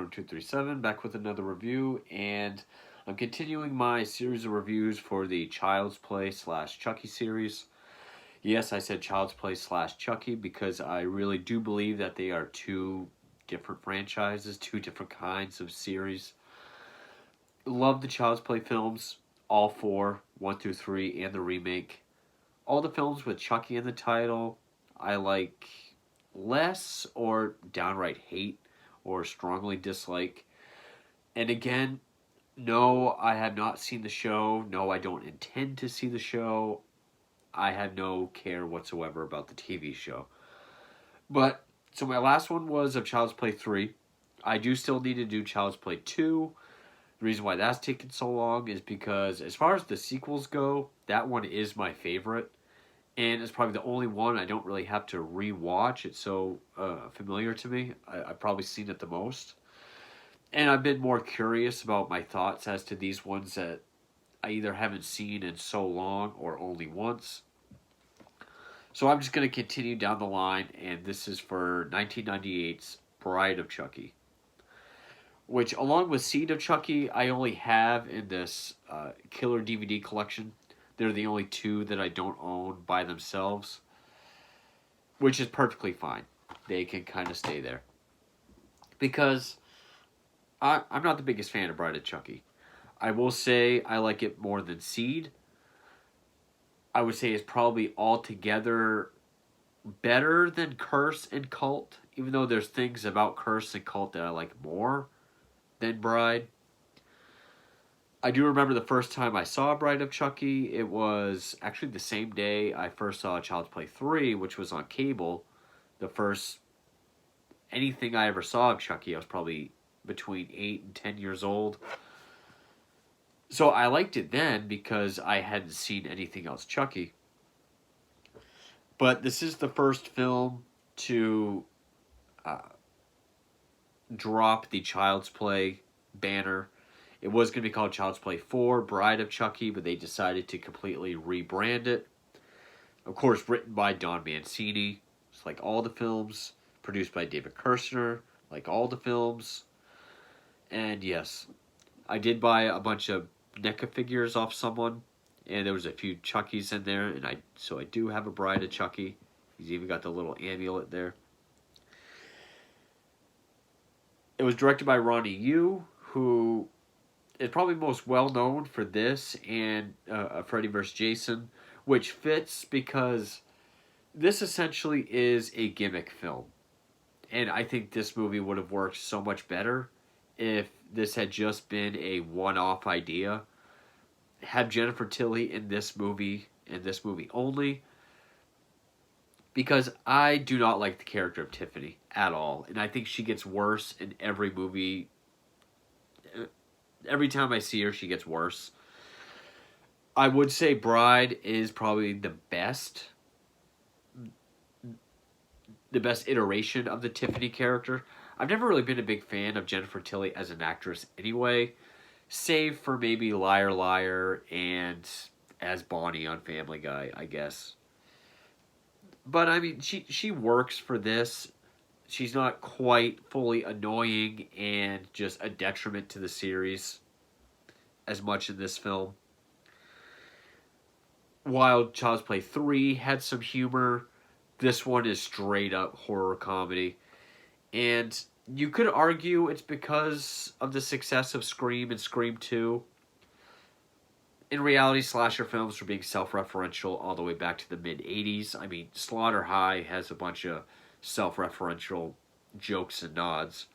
Adam237, back with another review, and I'm continuing my series of reviews for the Child's Play / Chucky series. Yes, I said Child's Play / Chucky because I really do believe that they are two different franchises, two different kinds of series. Love the Child's Play films, all four, 1 through 3, and the remake. All the films with Chucky in the title, I like less or downright hate or strongly dislike. And again, no, I have not seen the show. No, I don't intend to see the show. I have no care whatsoever about the TV show. But, so my last one was of Child's Play 3. I do still need to do Child's Play 2. The reason why that's taken so long is because as far as the sequels go, that one is my favorite. And it's probably the only one I don't really have to re-watch. It's so familiar to me. I've probably seen it the most. And I've been more curious about my thoughts as to these ones that I either haven't seen in so long or only once. So I'm just going to continue down the line, and this is for 1998's Bride of Chucky, which, along with Seed of Chucky, I only have in this killer DVD collection. They're the only two that I don't own by themselves, which is perfectly fine. They can kind of stay there. Because I'm not the biggest fan of Bride of Chucky. I will say I like it more than Seed. I would say it's probably altogether better than Curse and Cult, even though there's things about Curse and Cult that I like more than Bride. I do remember the first time I saw Bride of Chucky, it was actually the same day I first saw Child's Play 3, which was on cable. The first anything I ever saw of Chucky, I was probably between 8 and 10 years old. So I liked it then because I hadn't seen anything else Chucky. But this is the first film to drop the Child's Play banner. It was going to be called Child's Play 4, Bride of Chucky, but they decided to completely rebrand it. Of course, written by Don Mancini, just like all the films. Produced by David Kirshner, like all the films. And yes, I did buy a bunch of NECA figures off someone, and there was a few Chuckies in there, and so I do have a Bride of Chucky. He's even got the little amulet there. It was directed by Ronnie Yu, who is probably most well known for this and Freddy vs. Jason, which fits because this essentially is a gimmick film. And I think this movie would have worked so much better if this had just been a one-off idea. Have Jennifer Tilly in this movie only, because I do not like the character of Tiffany at all. And I think she gets worse in every movie. Every time I see her, she gets worse. I would say Bride is probably the best iteration of the Tiffany character. I've never really been a big fan of Jennifer Tilly as an actress anyway, save for maybe Liar Liar and as Bonnie on Family Guy, I guess. But I mean, she works for this. She's not quite fully annoying and just a detriment to the series as much in this film. While Child's Play 3 had some humor, this one is straight up horror comedy. And you could argue it's because of the success of Scream and Scream 2. In reality, slasher films were being self-referential all the way back to the mid-'80s. I mean, Slaughter High has a bunch of self-referential jokes and nods.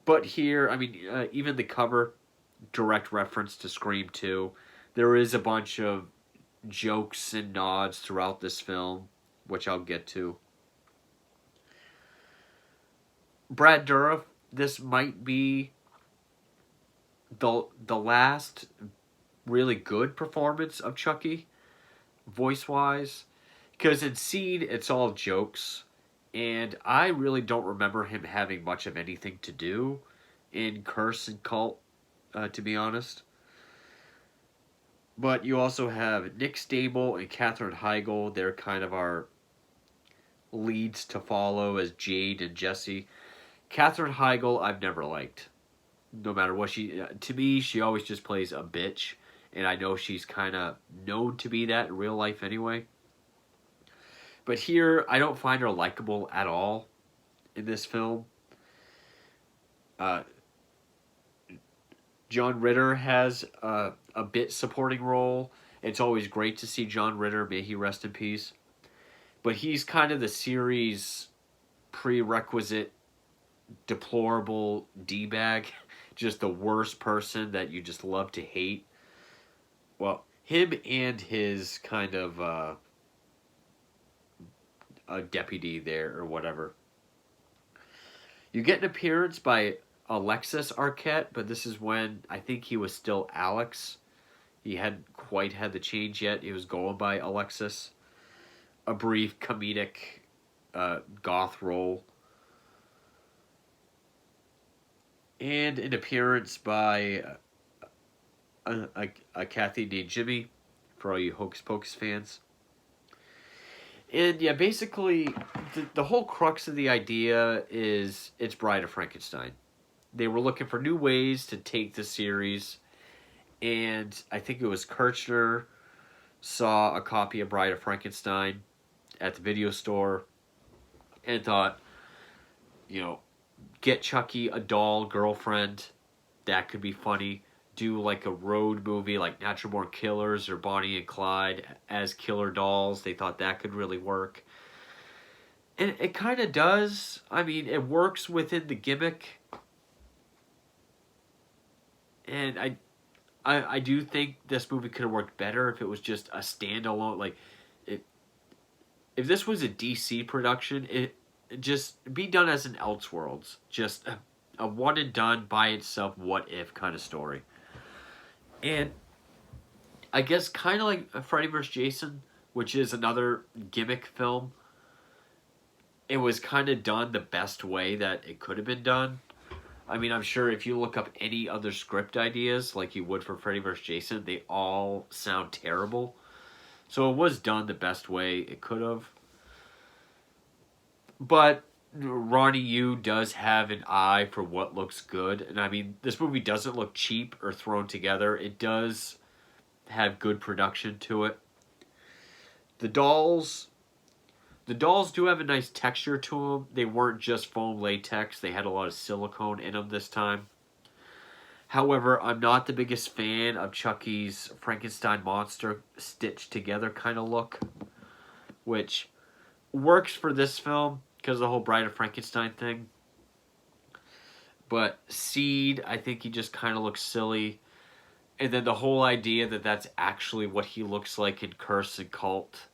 But here, I mean, even the cover, direct reference to Scream 2. There is a bunch of jokes and nods throughout this film, which I'll get to. Brad Dourif, this might be the last really good performance of Chucky, voice-wise. Because in Seed, it's all jokes. And I really don't remember him having much of anything to do in Curse and Cult, to be honest. But you also have Nick Stable and Katherine Heigl. They're kind of our leads to follow as Jade and Jesse. Katherine Heigl, I've never liked. No matter what to me, she always just plays a bitch. And I know she's kind of known to be that in real life anyway. But here, I don't find her likable at all in this film. Uh, John Ritter has a bit supporting role. It's always great to see John Ritter. May he rest in peace. But he's kind of the series prerequisite deplorable D-bag. Just the worst person that you just love to hate. Well, him and his kind of a deputy there or whatever. You get an appearance by Alexis Arquette, but this is when I think he was still Alex. He hadn't quite had the change yet. He was going by Alexis. A brief comedic goth role. And an appearance by a Kathy named Jimmy, for all you Hocus Pocus fans. And yeah, basically, the whole crux of the idea is it's Bride of Frankenstein. They were looking for new ways to take the series, and I think it was Kirchner saw a copy of Bride of Frankenstein at the video store and thought, get Chucky a doll girlfriend. That could be funny. Do like a road movie like Natural Born Killers or Bonnie and Clyde as killer dolls. They thought that could really work. And it kind of does. I mean, it works within the gimmick. And I do think this movie could have worked better if it was just a standalone. Like, if this was a DC production, it just be done as an Elseworlds. Just a one and done by itself what if kind of story. And I guess kind of like Freddy vs. Jason, which is another gimmick film, it was kind of done the best way that it could have been done. I mean, I'm sure if you look up any other script ideas like you would for Freddy vs. Jason, they all sound terrible. So it was done the best way it could have. But Ronnie Yu does have an eye for what looks good. And I mean, this movie doesn't look cheap or thrown together. It does have good production to it. The dolls do have a nice texture to them. They weren't just foam latex. They had a lot of silicone in them this time. However, I'm not the biggest fan of Chucky's Frankenstein monster stitched together kind of look, which works for this film because of the whole Bride of Frankenstein thing. But Seed, I think he just kind of looks silly. And then the whole idea that that's actually what he looks like in Curse and Cult,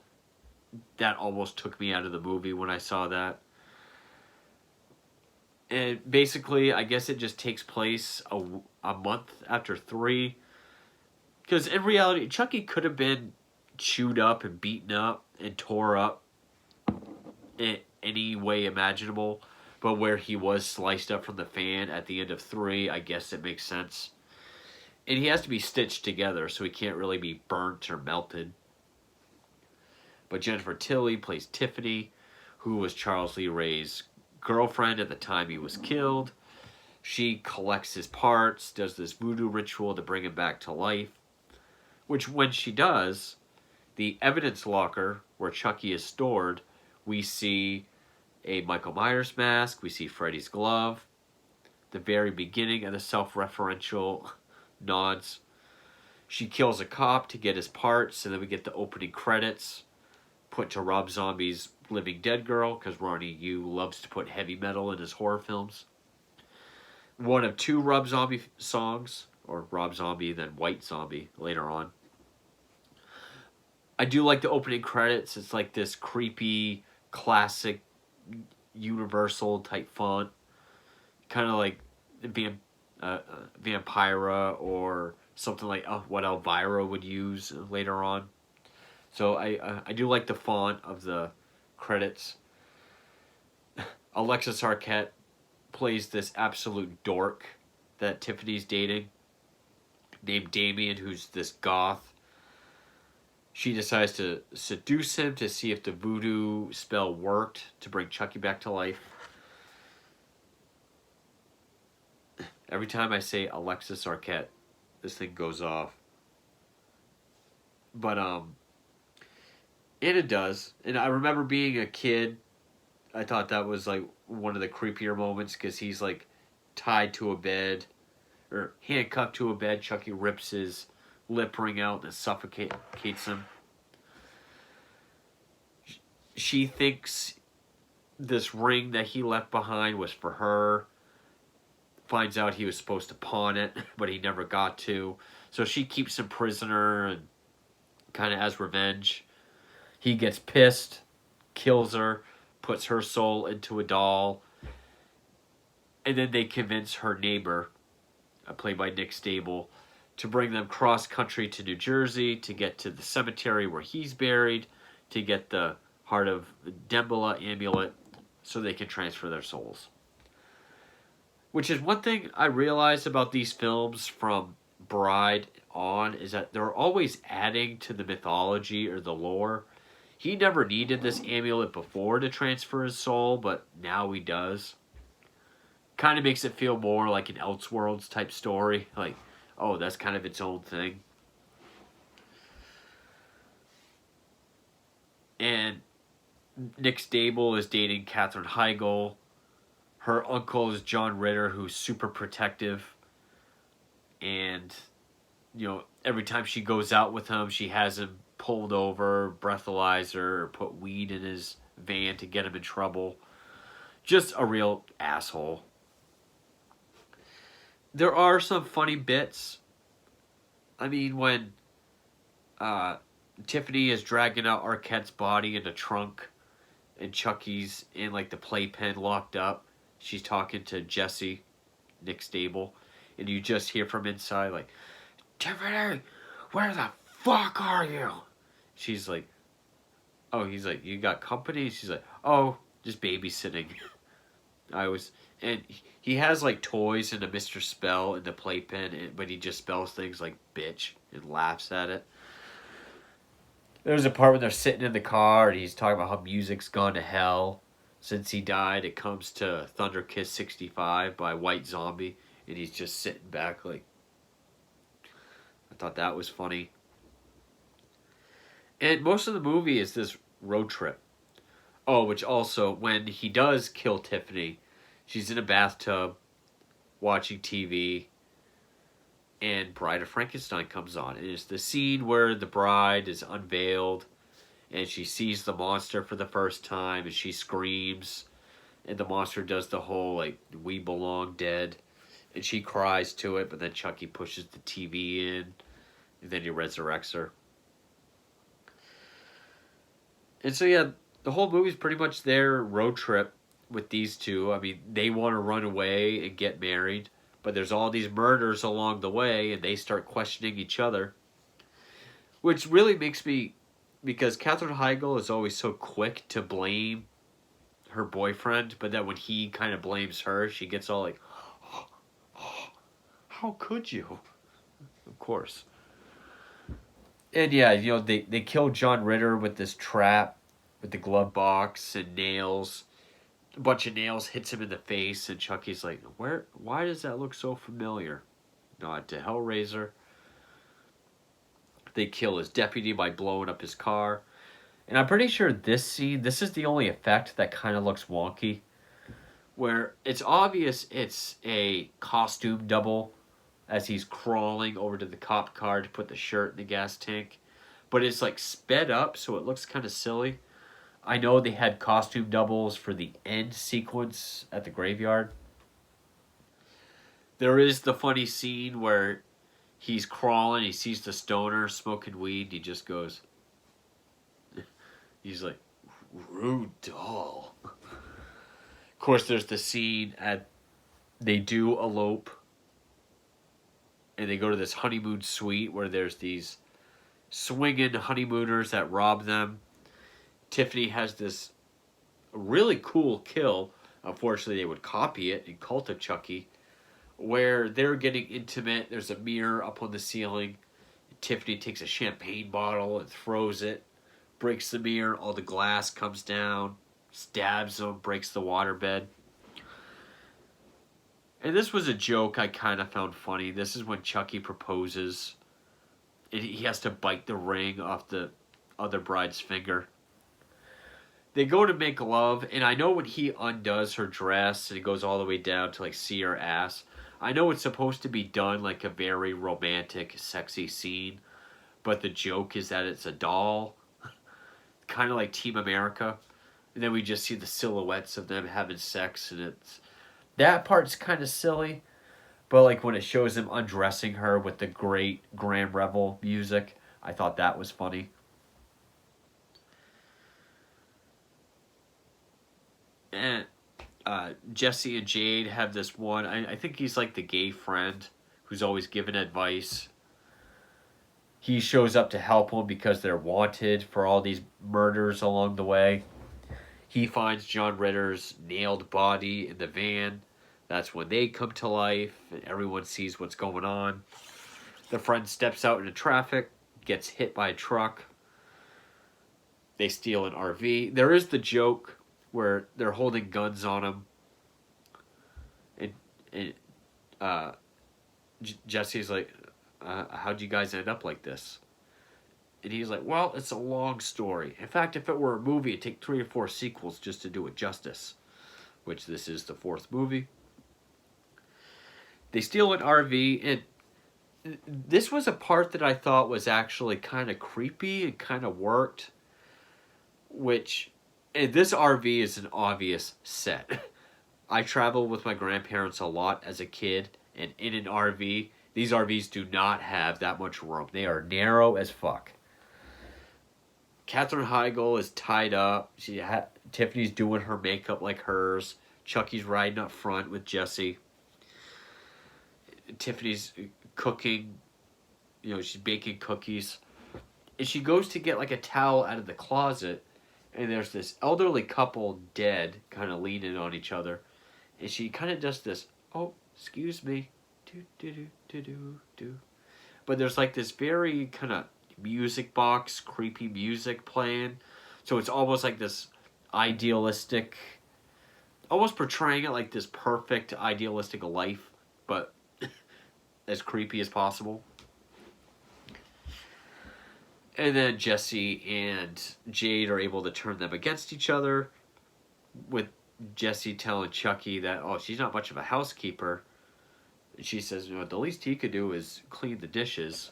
that almost took me out of the movie when I saw that. And basically, I guess it just takes place a month after 3. Because in reality, Chucky could have been chewed up and beaten up and tore up in any way imaginable. But where he was sliced up from the fan at the end of 3, I guess it makes sense. And he has to be stitched together, so he can't really be burnt or melted. But Jennifer Tilly plays Tiffany, who was Charles Lee Ray's girlfriend at the time he was killed. She collects his parts, does this voodoo ritual to bring him back to life. Which, when she does, the evidence locker where Chucky is stored, we see a Michael Myers mask, we see Freddy's glove, the very beginning of the self-referential nods. She kills a cop to get his parts, and then we get the opening credits put to Rob Zombie's Living Dead Girl, because Ronnie Yu loves to put heavy metal in his horror films. One of 2 Rob Zombie songs, or Rob Zombie, then White Zombie later on. I do like the opening credits. It's like this creepy, classic, Universal type font. Kind of like Vampira or something like what Elvira would use later on. So I do like the font of the credits. Alexis Arquette plays this absolute dork that Tiffany's dating, named Damien, who's this goth. She decides to seduce him to see if the voodoo spell worked to bring Chucky back to life. Every time I say Alexis Arquette, this thing goes off. But and it does. And I remember being a kid, I thought that was like one of the creepier moments because he's like tied to a bed or handcuffed to a bed. Chucky rips his lip ring out and suffocates him. She thinks this ring that he left behind was for her. Finds out he was supposed to pawn it, but he never got to. So she keeps him prisoner and kind of as revenge. He gets pissed, kills her, puts her soul into a doll, and then they convince her neighbor, played by Nick Stable, to bring them cross-country to New Jersey to get to the cemetery where he's buried, to get the Heart of Dembala amulet so they can transfer their souls. Which is one thing I realized about these films from Bride on, is that they're always adding to the mythology or the lore. He never needed this amulet before to transfer his soul, but now he does. Kind of makes it feel more like an Elseworlds type story. Like, oh, that's kind of its own thing. And Nick Stable is dating Katherine Heigl. Her uncle is John Ritter, who's super protective. And, you know, every time she goes out with him, she has him pulled over, breathalyze her, or put weed in his van to get him in trouble. Just a real asshole. There are some funny bits. I mean, when Tiffany is dragging out Arquette's body in a trunk and Chucky's in like the playpen locked up, she's talking to Jesse, Nick Stable, and you just hear from inside like, Tiffany, where the fuck are you? She's like, oh, he's like, you got company? She's like, oh, just babysitting. And he has like toys and a Mr. Spell in the playpen, but he just spells things like bitch and laughs at it. There's a part when they're sitting in the car and he's talking about how music's gone to hell since he died. It comes to Thunder Kiss 65 by White Zombie, and he's just sitting back like, I thought that was funny. And most of the movie is this road trip. Oh, which also, when he does kill Tiffany, she's in a bathtub watching TV, and Bride of Frankenstein comes on. And it's the scene where the bride is unveiled, and she sees the monster for the first time, and she screams, and the monster does the whole, like, we belong dead, and she cries to it, but then Chucky pushes the TV in, and then he resurrects her. And so, yeah, the whole movie's pretty much their road trip with these two. I mean, they want to run away and get married, but there's all these murders along the way, and they start questioning each other. Which really makes me, because Katherine Heigl is always so quick to blame her boyfriend, but then when he kind of blames her, she gets all like, oh, how could you? Of course. And yeah, you know, they kill John Ritter with this trap, with the glove box and nails. A bunch of nails hits him in the face, and Chucky's like, why does that look so familiar? Nod to Hellraiser. They kill his deputy by blowing up his car. And I'm pretty sure this is the only effect that kind of looks wonky. Where it's obvious it's a costume double as he's crawling over to the cop car to put the shirt in the gas tank. But it's like sped up, so it looks kind of silly. I know they had costume doubles for the end sequence at the graveyard. There is the funny scene where he's crawling, he sees the stoner smoking weed, he just goes, he's like, rude doll. Of course, there's the scene they do elope, and they go to this honeymoon suite where there's these swinging honeymooners that rob them. Tiffany has this really cool kill. Unfortunately, they would copy it in Cult of Chucky, where they're getting intimate. There's a mirror up on the ceiling. Tiffany takes a champagne bottle and throws it, breaks the mirror. All the glass comes down, stabs him, breaks the waterbed. And this was a joke I kind of found funny. This is when Chucky proposes. And he has to bite the ring off the other bride's finger. They go to make love, and I know when he undoes her dress and it goes all the way down to like see her ass, I know it's supposed to be done like a very romantic, sexy scene, but the joke is that it's a doll, kind of like Team America, and then we just see the silhouettes of them having sex, and it's that part's kind of silly, but like when it shows him undressing her with the great Grand Revel music, I thought that was funny. And Jesse and Jade have this one. I think he's like the gay friend who's always giving advice. He shows up to help them because they're wanted for all these murders along the way. He finds John Ritter's nailed body in the van. That's when they come to life and everyone sees what's going on. The friend steps out into traffic, gets hit by a truck. They steal an RV. There is the joke where they're holding guns on him. And Jesse's like, how'd you guys end up like this? And he's like, well, it's a long story. In fact, if it were a movie, it'd take 3 or 4 sequels just to do it justice. Which this is the 4th movie. They steal an RV, and this was a part that I thought was actually kind of creepy and kind of worked. Which, and this RV is an obvious set. I traveled with my grandparents a lot as a kid, and in an RV, these RVs do not have that much room. They are narrow as fuck. Katherine Heigl is tied up. Tiffany's doing her makeup like hers. Chucky's riding up front with Jesse. Tiffany's cooking. She's baking cookies. And she goes to get like a towel out of the closet. And there's this elderly couple dead, kind of leaning on each other. And she kind of does this, oh, excuse me. Do, do, do, do, do, do. But there's like this very kind of music box, creepy music playing. So it's almost like this idealistic, almost portraying it like this perfect idealistic life, but as creepy as possible. And then Jesse and Jade are able to turn them against each other, with Jesse telling Chucky that, oh, she's not much of a housekeeper. And she says, the least he could do is clean the dishes.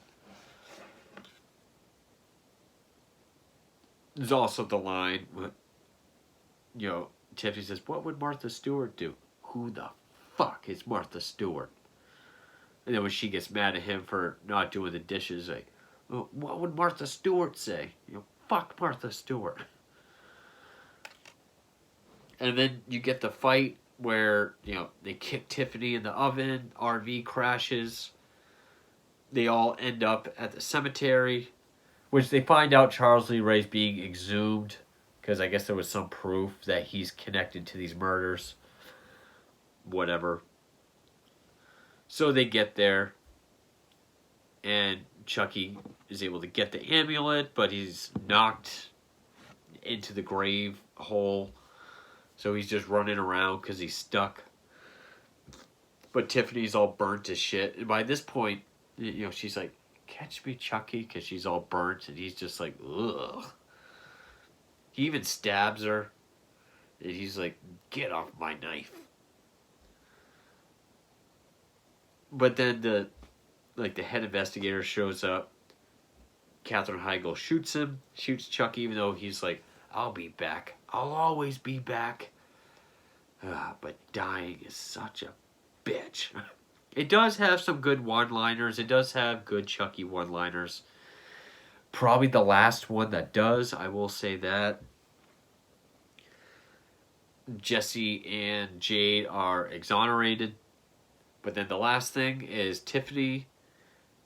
There's also the line, Tiffany says, what would Martha Stewart do? Who the fuck is Martha Stewart? And then when she gets mad at him for not doing the dishes, like, oh, what would Martha Stewart say? Fuck Martha Stewart. And then you get the fight where, they kick Tiffany in the oven, RV crashes. They all end up at the cemetery, which they find out Charles Lee Ray's being exhumed, because I guess there was some proof that he's connected to these murders. Whatever. So they get there, and Chucky is able to get the amulet, but he's knocked into the grave hole. So he's just running around because he's stuck. But Tiffany's all burnt to shit. And by this point, she's like, catch me, Chucky, because she's all burnt. And he's just like, ugh. He even stabs her. And he's like, get off my knife. But then the head investigator shows up. Katherine Heigl shoots him. Shoots Chucky, even though he's like, I'll be back. I'll always be back. But dying is such a bitch. It does have some good one-liners. It does have good Chucky one-liners. Probably the last one that does, I will say that. Jesse and Jade are exonerated. But then the last thing is Tiffany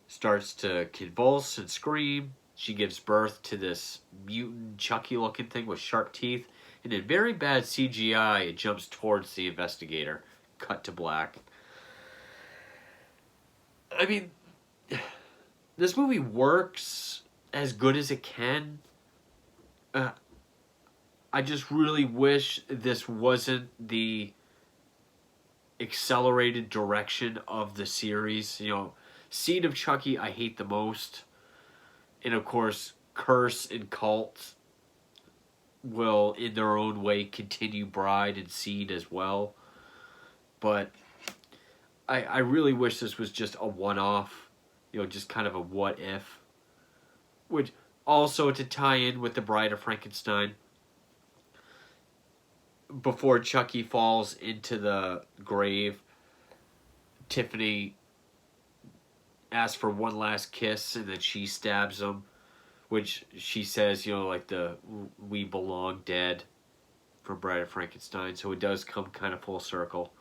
starts to convulse and scream. She gives birth to this mutant Chucky-looking thing with sharp teeth. And in very bad CGI, it jumps towards the investigator. Cut to black. I mean, this movie works as good as it can. I just really wish this wasn't the accelerated direction of the series. Seed of Chucky I hate the most. And of course, Curse and Cult will, in their own way, continue Bride and Seed as well. But I really wish this was just a one-off, just kind of a what if. Which also, to tie in with the Bride of Frankenstein, before Chucky falls into the grave, Tiffany asks for one last kiss, and then she stabs him, which she says, like the "we belong dead" from Bride of Frankenstein. So it does come kind of full circle.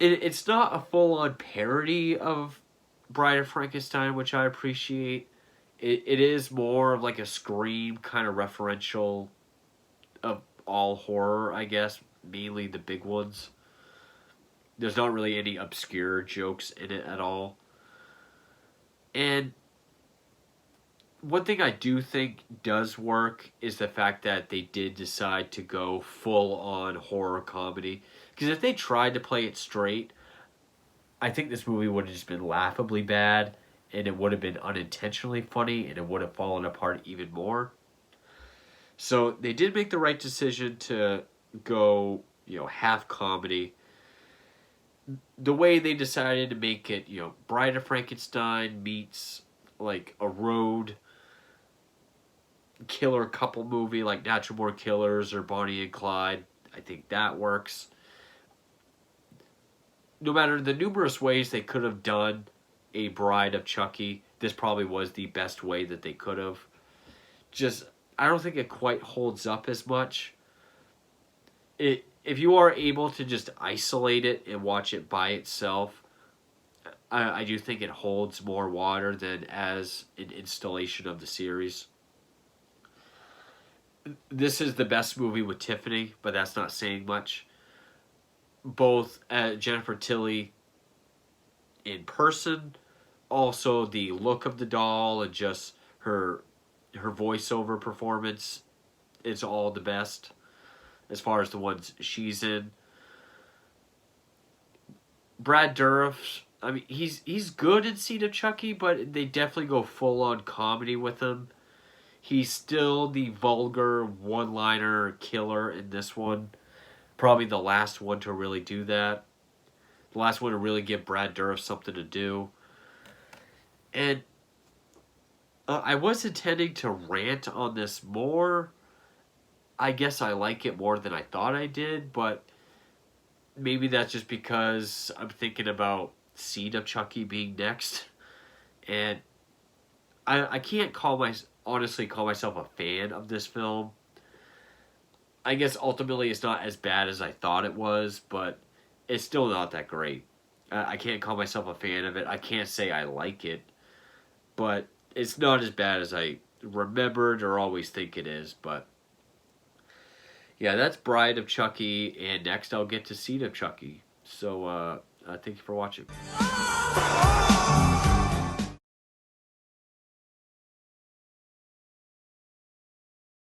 It's not a full-on parody of Bride of Frankenstein, which I appreciate. It is more of like a Scream kind of referential of all horror, I guess, mainly the big ones. There's not really any obscure jokes in it at all. And one thing I do think does work is the fact that they did decide to go full-on horror comedy. Because if they tried to play it straight, I think this movie would have just been laughably bad, and it would have been unintentionally funny, and it would have fallen apart even more. So they did make the right decision to go, half comedy. The way they decided to make it, Bride of Frankenstein meets like a road killer couple movie like Natural Born Killers or Bonnie and Clyde. I think that works. No matter the numerous ways they could have done a Bride of Chucky, this probably was the best way that they could have. Just, I don't think it quite holds up as much. If you are able to just isolate it and watch it by itself, I do think it holds more water than as an installation of the series. This is the best movie with Tiffany, but that's not saying much. Both Jennifer Tilly in person, also the look of the doll, and just her voiceover performance is all the best as far as the ones she's in. Brad Dourif, I mean, he's good in Seed of Chucky, but they definitely go full-on comedy with him. He's still the vulgar one-liner killer in this one. Probably the last one to really do that. The last one to really give Brad Dourif something to do. And I was intending to rant on this more. I guess I like it more than I thought I did, but maybe that's just because I'm thinking about Seed of Chucky being next. And I can't honestly call myself a fan of this film. I guess ultimately it's not as bad as I thought it was, but it's still not that great. I can't call myself a fan of it. I can't say I like it, but it's not as bad as I remembered or always think it is. But yeah, that's Bride of Chucky, and next I'll get to Seed of Chucky. So thank you for watching.